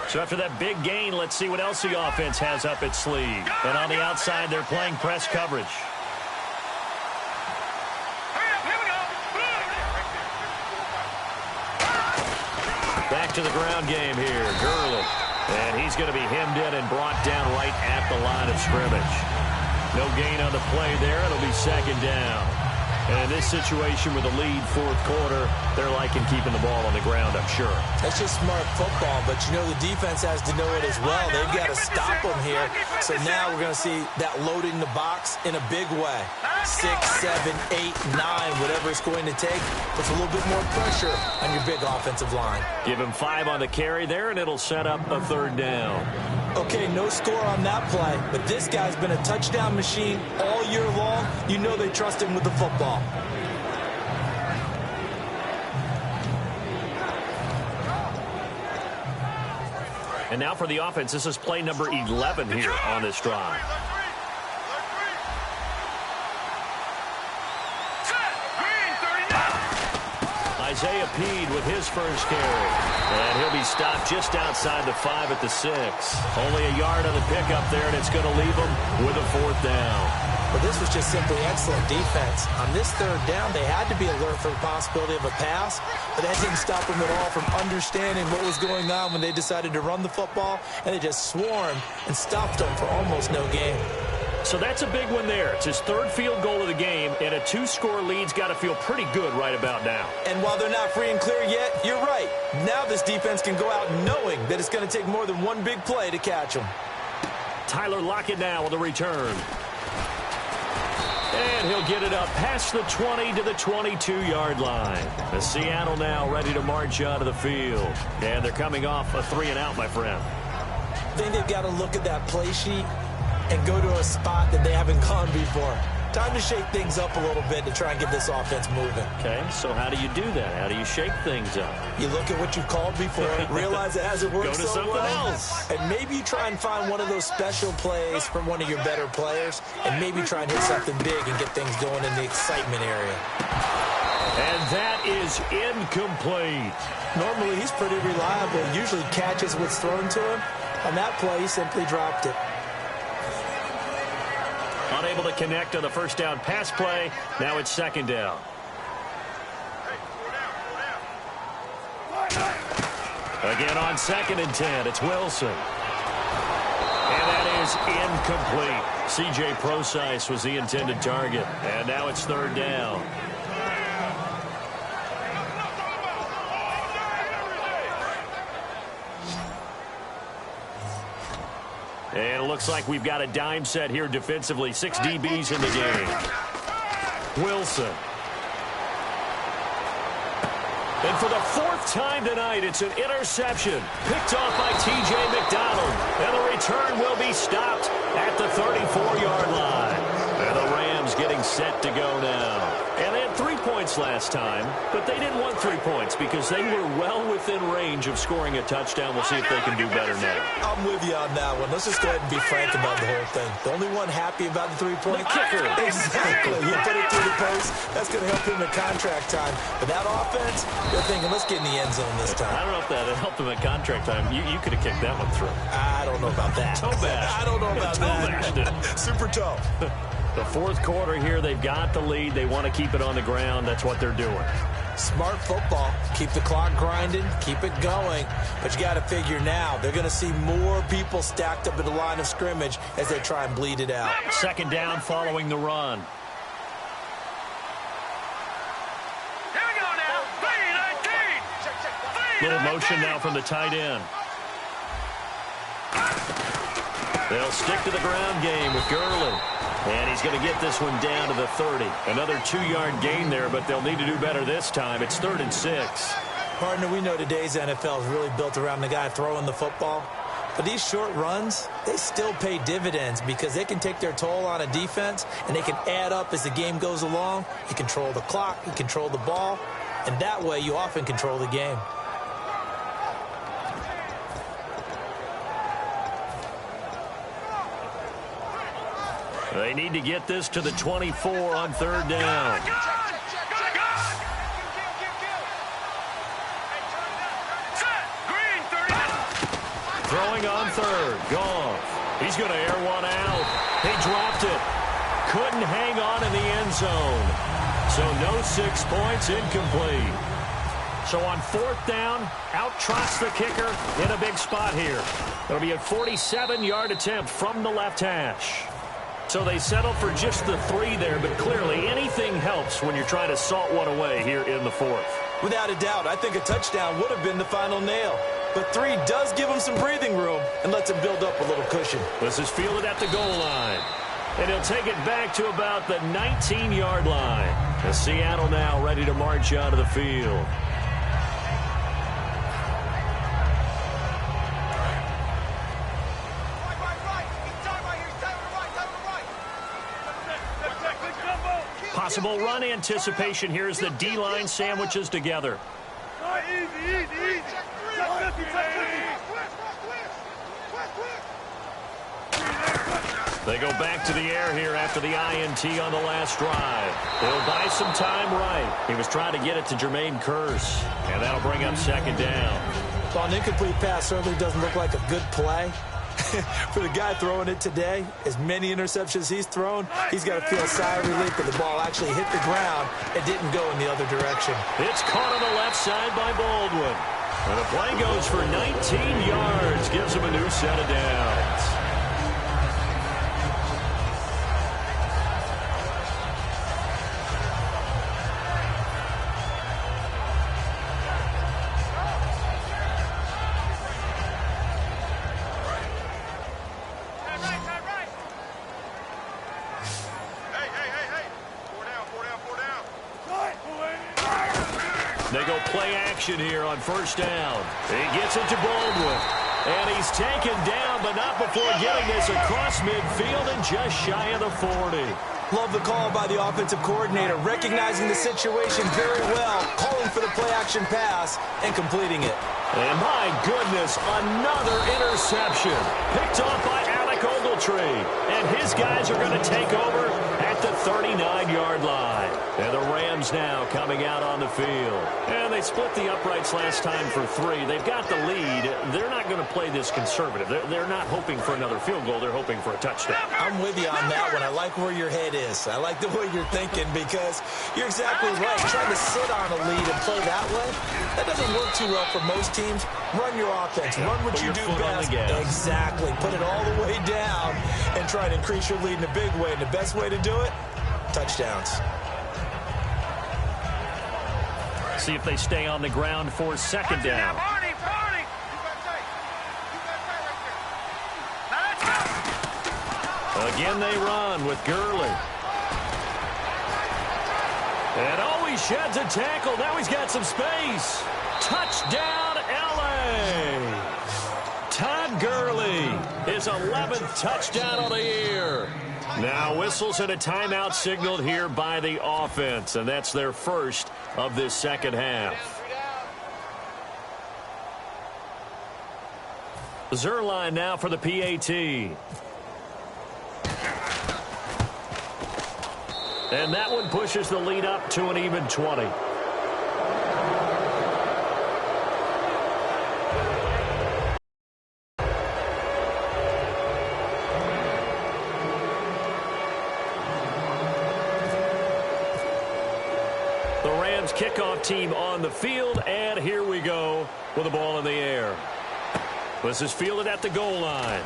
So after that big gain, let's see what else the offense has up its sleeve. And on the outside, they're playing press coverage. Back to the ground game here. Gurley. And he's going to be hemmed in and brought down right at the line of scrimmage. No gain on the play there. It'll be second down. And in this situation with a lead 4th quarter, they're liking keeping the ball on the ground, I'm sure. That's just smart football, but you know the defense has to know it as well. They've got to stop them here. So now we're going to see that loading the box in a big way. 6, 7, 8, 9, whatever it's going to take. Puts a little bit more pressure on your big offensive line. Give him 5 on the carry there, and it'll set up a 3rd down. Okay, no score on that play, but this guy's been a touchdown machine all year long. You know they trust him with the football. And now for the offense, this is play number 11 here on this drive. Isaiah Peed with his first carry. And he'll be stopped just outside the 5 at the 6. Only a yard on the pickup there, and it's going to leave him with a 4th down. Well, this was just simply excellent defense. On this 3rd down, they had to be alert for the possibility of a pass, but that didn't stop them at all from understanding what was going on when they decided to run the football, and they just swarmed and stopped them for almost no gain. So that's a big one there. It's his 3rd field goal of the game, and a 2-score lead's got to feel pretty good right about now. And while they're not free and clear yet, you're right. Now this defense can go out knowing that it's going to take more than one big play to catch them. Tyler Lockett now with a return. And he'll get it up past the 20 to the 22-yard line. The Seattle now ready to march out of the field. And they're coming off a 3-and-out, my friend. I think they've got to look at that play sheet and go to a spot that they haven't gone before. Time to shake things up a little bit to try and get this offense moving. Okay, so how do you do that? How do you shake things up? You look at what you've called before, realize it hasn't worked Go to so something well, else. and maybe you try and find one of those special plays from one of your better players, and maybe try and hit something big and get things going in the excitement area. And that is incomplete. Normally, he's pretty reliable. Usually catches what's thrown to him. On that play, he simply dropped it. Unable to connect on the first down pass play. Now it's second down. Again on 2nd and 10, it's Wilson. And that is incomplete. C.J. Prosise was the intended target. And now it's 3rd down. And it looks like we've got a dime set here defensively. 6 DBs in the game. Wilson. And for the 4th time tonight, it's an interception. Picked off by T.J. McDonald. And the return will be stopped at the 34-yard line. And the Rams getting set to go now. And they had 3 points last time, but they didn't want 3 points because they were well within range of scoring a touchdown. We'll see if they can do better now. I'm with you on that one. Let's just go ahead and be frank about the whole thing. The only one happy about the three-point kicker. Exactly. You put it through the post. That's going to help him in contract time. But that offense, they're thinking, let's get in the end zone this time. I don't know if that helped him at contract time. You could have kicked that one through. I don't know about that. Toe bash. I don't know about that. Super tough. The fourth quarter here, they've got the lead. They want to keep it on the ground. That's what they're doing. Smart football. Keep the clock grinding. Keep it going. But you got to figure now, they're going to see more people stacked up at the line of scrimmage as they try and bleed it out. Second down following the run. Here we go now. 3-19. Little motion now from the tight end. They'll stick to the ground game with Gurley. And he's going to get this one down to the 30. Another 2-yard gain there, but they'll need to do better this time. It's 3rd and 6. Partner, we know today's NFL is really built around the guy throwing the football. But these short runs, they still pay dividends because they can take their toll on a defense, and they can add up as the game goes along. You control the clock, you control the ball, and that way you often control the game. They need to get this to the 24 on 3rd down. Throwing on 3rd. Goff. He's going to air one out. He dropped it. Couldn't hang on in the end zone. So no 6 points, incomplete. So on 4th down, out trots the kicker in a big spot here. It'll be a 47-yard attempt from the left hash. So they settle for just the 3 there, but clearly anything helps when you're trying to salt one away here in the 4th. Without a doubt, I think a touchdown would have been the final nail. But 3 does give him some breathing room and lets him build up a little cushion. This is fielded at the goal line. And he'll take it back to about the 19-yard line. As Seattle now ready to march out of the field. Possible run anticipation here as the D-line sandwiches together. Easy. They go back to the air here after the INT on the last drive. They'll buy some time right. He was trying to get it to Jermaine Kearse, and that'll bring up 2nd down. Well, an incomplete pass certainly doesn't look like a good play. For the guy throwing it today, as many interceptions he's thrown, he's got to feel a sigh of relief that the ball actually hit the ground and didn't go in the other direction. It's caught on the left side by Baldwin. And the play goes for 19 yards, gives him a new set of downs. They go play action here on 1st down. He gets it to Baldwin. And he's taken down, but not before getting this across midfield and just shy of the 40. Love the call by the offensive coordinator, recognizing the situation very well, calling for the play-action pass, and completing it. And my goodness, another interception. Picked off by Alec Ogletree. And his guys are going to take over at the 39-yard line. And the Rams now coming out on the field. And they split the uprights last time for 3. They've got the lead. They're not going to play this conservative. They're not hoping for another field goal. They're hoping for a touchdown. I'm with you on that one. I like where your head is. I like the way you're thinking because you're exactly right. Trying to sit on a lead and play that way, that doesn't work too well for most teams. Run your offense. Run what you do best. Exactly. Put it all the way down and try to increase your lead in a big way. And the best way to do it, touchdowns. See if they stay on the ground for 2nd down. Again they run with Gurley. And oh, he sheds a tackle. Now he's got some space. Touchdown, L.A. Todd Gurley, his 11th touchdown of the year. Now whistles and a timeout signaled here by the offense, and that's their first of this second half. Zerline now for the PAT. And that one pushes the lead up to an even 20. The Rams kickoff team on the field, and here we go with the ball in the air. This is fielded at the goal line.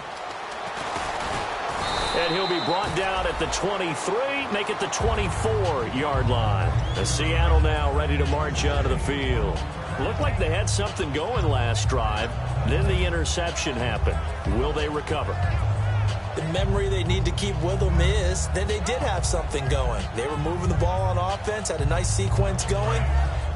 And he'll be brought down at the 23, make it the 24-yard line. As Seattle now ready to march out of the field. Looked like they had something going last drive. Then the interception happened. Will they recover? The memory they need to keep with them is that they did have something going. They were moving the ball on offense, had a nice sequence going.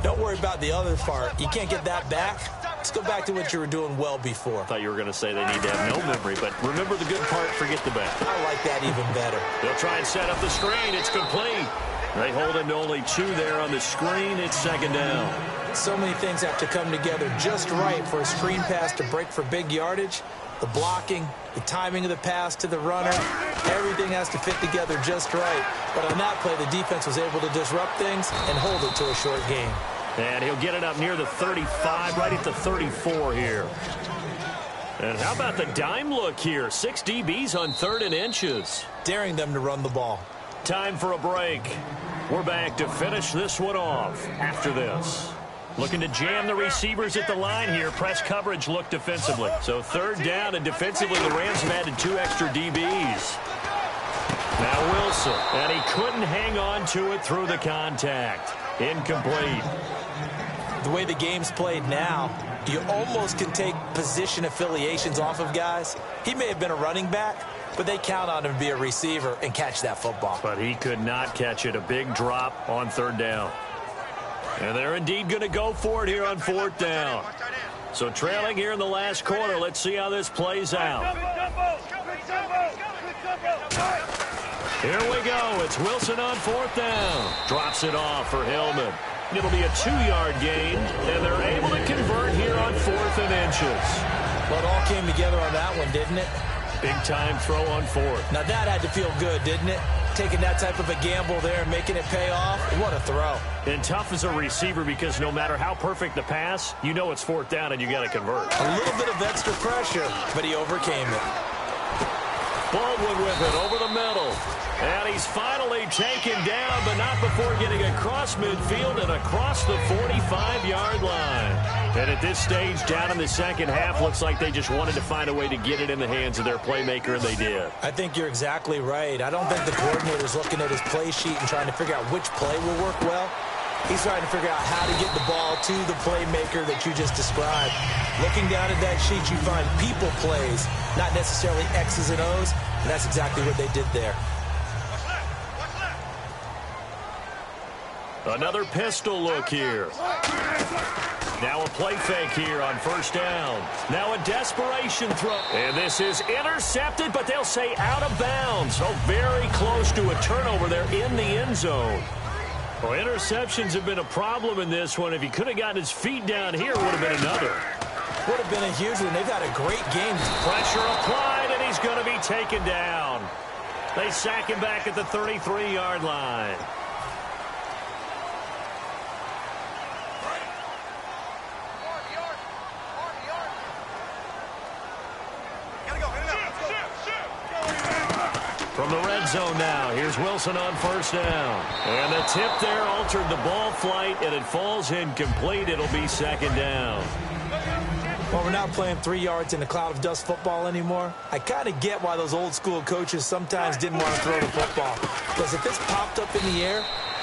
Don't worry about the other part. You can't get that back. Let's go back to what you were doing well before. I thought you were going to say they need to have no memory, but remember the good part, forget the bad. I like that even better. They'll try and set up the screen. It's complete. They hold into only 2 there on the screen. It's second down. So many things have to come together just right for a screen pass to break for big yardage. The blocking, the timing of the pass to the runner, everything has to fit together just right. But on that play, the defense was able to disrupt things and hold it to a short game. And he'll get it up near the 35, right at the 34 here. And how about the dime look here? 6 DBs on 3rd and inches. Daring them to run the ball. Time for a break. We're back to finish this one off after this. Looking to jam the receivers at the line here. Press coverage look defensively. So 3rd down, and defensively the Rams have added 2 extra DBs. Now Wilson, and he couldn't hang on to it through the contact. Incomplete. The way the game's played now, you almost can take position affiliations off of guys. He may have been a running back, but they count on him to be a receiver and catch that football. But he could not catch it. A big drop on 3rd down. And they're indeed going to go for it here on 4th down. So trailing here in the last quarter. Let's see how this plays out. Here we go. It's Wilson on 4th down. Drops it off for Hillman. It'll be a 2-yard gain, and they're able to convert here on 4th and inches. Well, it all came together on that one, didn't it? Big-time throw on 4th. Now, that had to feel good, didn't it? Taking that type of a gamble there and making it pay off. What a throw. And tough as a receiver because no matter how perfect the pass, you know it's 4th down and you got to convert. A little bit of extra pressure, but he overcame it. Baldwin with it over the middle. And he's finally taken down, but not before getting across midfield and across the 45-yard line. And at this stage, down in the second half, looks like they just wanted to find a way to get it in the hands of their playmaker, and they did. I think you're exactly right. I don't think the coordinator's looking at his play sheet and trying to figure out which play will work well. He's trying to figure out how to get the ball to the playmaker that you just described. Looking down at that sheet, you find people plays, not necessarily X's and O's, and that's exactly what they did there. Another pistol look here. Now a play fake here on 1st down. Now a desperation throw. And this is intercepted, but they'll say out of bounds. So very close to a turnover there in the end zone. Well, interceptions have been a problem in this one. If he could have gotten his feet down here, it would have been another. Would have been a huge one. They've had a great game. Pressure applied, and he's going to be taken down. They sack him back at the 33-yard line. From the red zone now, here's Wilson on 1st down. And the tip there altered the ball flight, and it falls incomplete. It'll be 2nd down. Well, we're not playing 3 yards in a cloud of dust football anymore. I kind of get why those old school coaches sometimes didn't want to throw the football. Because if it's popped up in the air,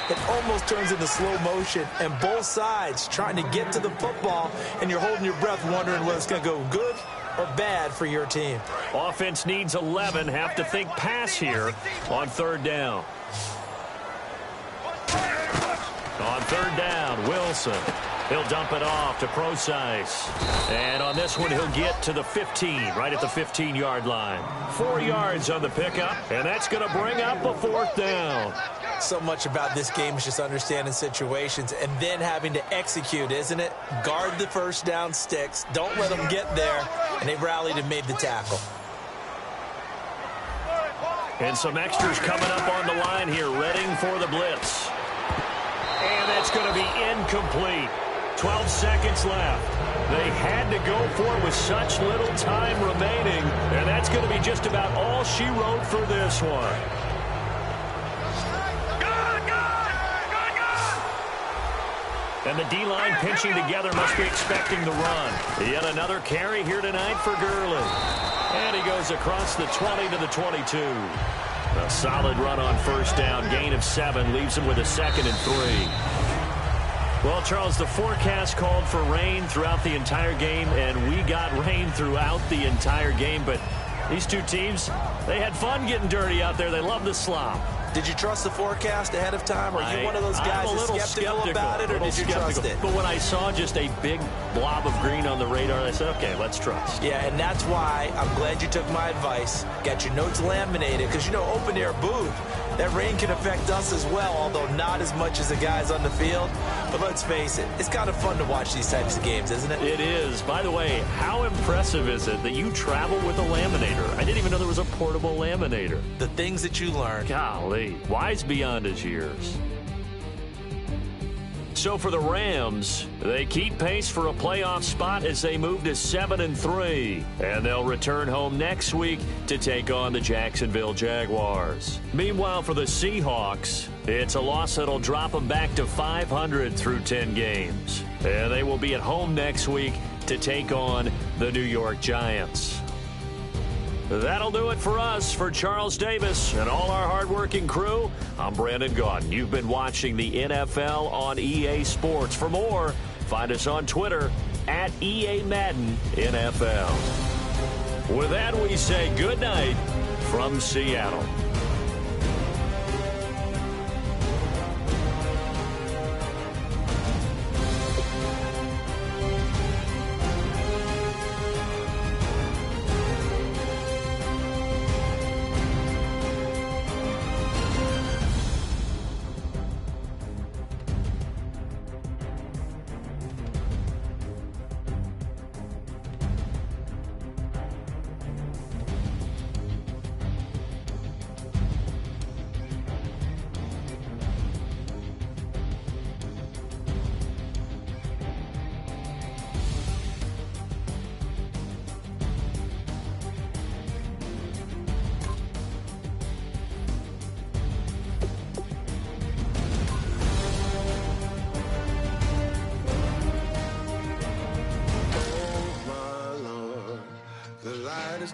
it almost turns into slow motion, and both sides trying to get to the football, and you're holding your breath wondering whether it's going to go good or bad for your team. Offense needs 11. Have to think pass here on 3rd down. On 3rd down, Wilson. He'll dump it off to Procise. And on this one, he'll get to the 15, right at the 15-yard line. 4 yards on the pickup, and that's going to bring up a 4th down. So much about this game is just understanding situations and then having to execute, isn't it? Guard the first down sticks. Don't let them get there. And they rallied and made the tackle. And some extras coming up on the line here, readying for the blitz. And that's going to be incomplete. 12 seconds left. They had to go for it with such little time remaining, and that's going to be just about all she wrote for this one. And the D-line pinching together must be expecting the run. Yet another carry here tonight for Gurley. And he goes across the 20 to the 22. A solid run on first down, gain of 7, leaves him with a 2nd and 3. Well, Charles, the forecast called for rain throughout the entire game, and we got rain throughout the entire game. But these two teams, they had fun getting dirty out there. They love the slop. Did you trust the forecast ahead of time? Are you one of those guys that's skeptical about it, or did you trust it? But when I saw just a big blob of green on the radar, I said, okay, let's trust. Yeah, and that's why I'm glad you took my advice. Got your notes laminated, because, you know, open-air booth, that rain can affect us as well, although not as much as the guys on the field. But let's face it, it's kind of fun to watch these types of games, isn't it? It is. By the way, how impressive is it that you travel with a laminator? I didn't even know there was a portable laminator. The things that you learn. Golly, wise beyond his years. So for the Rams, they keep pace for a playoff spot as they move to 7-3. And they'll return home next week to take on the Jacksonville Jaguars. Meanwhile, for the Seahawks, it's a loss that'll drop them back to 500 through 10 games. And they will be at home next week to take on the New York Giants. That'll do it for us. For Charles Davis and all our hardworking crew, I'm Brandon Gaudin. You've been watching the NFL on EA Sports. For more, find us on Twitter at EA Madden NFL. With that, we say good night from Seattle.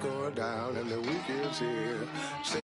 Going down and the weekend's here.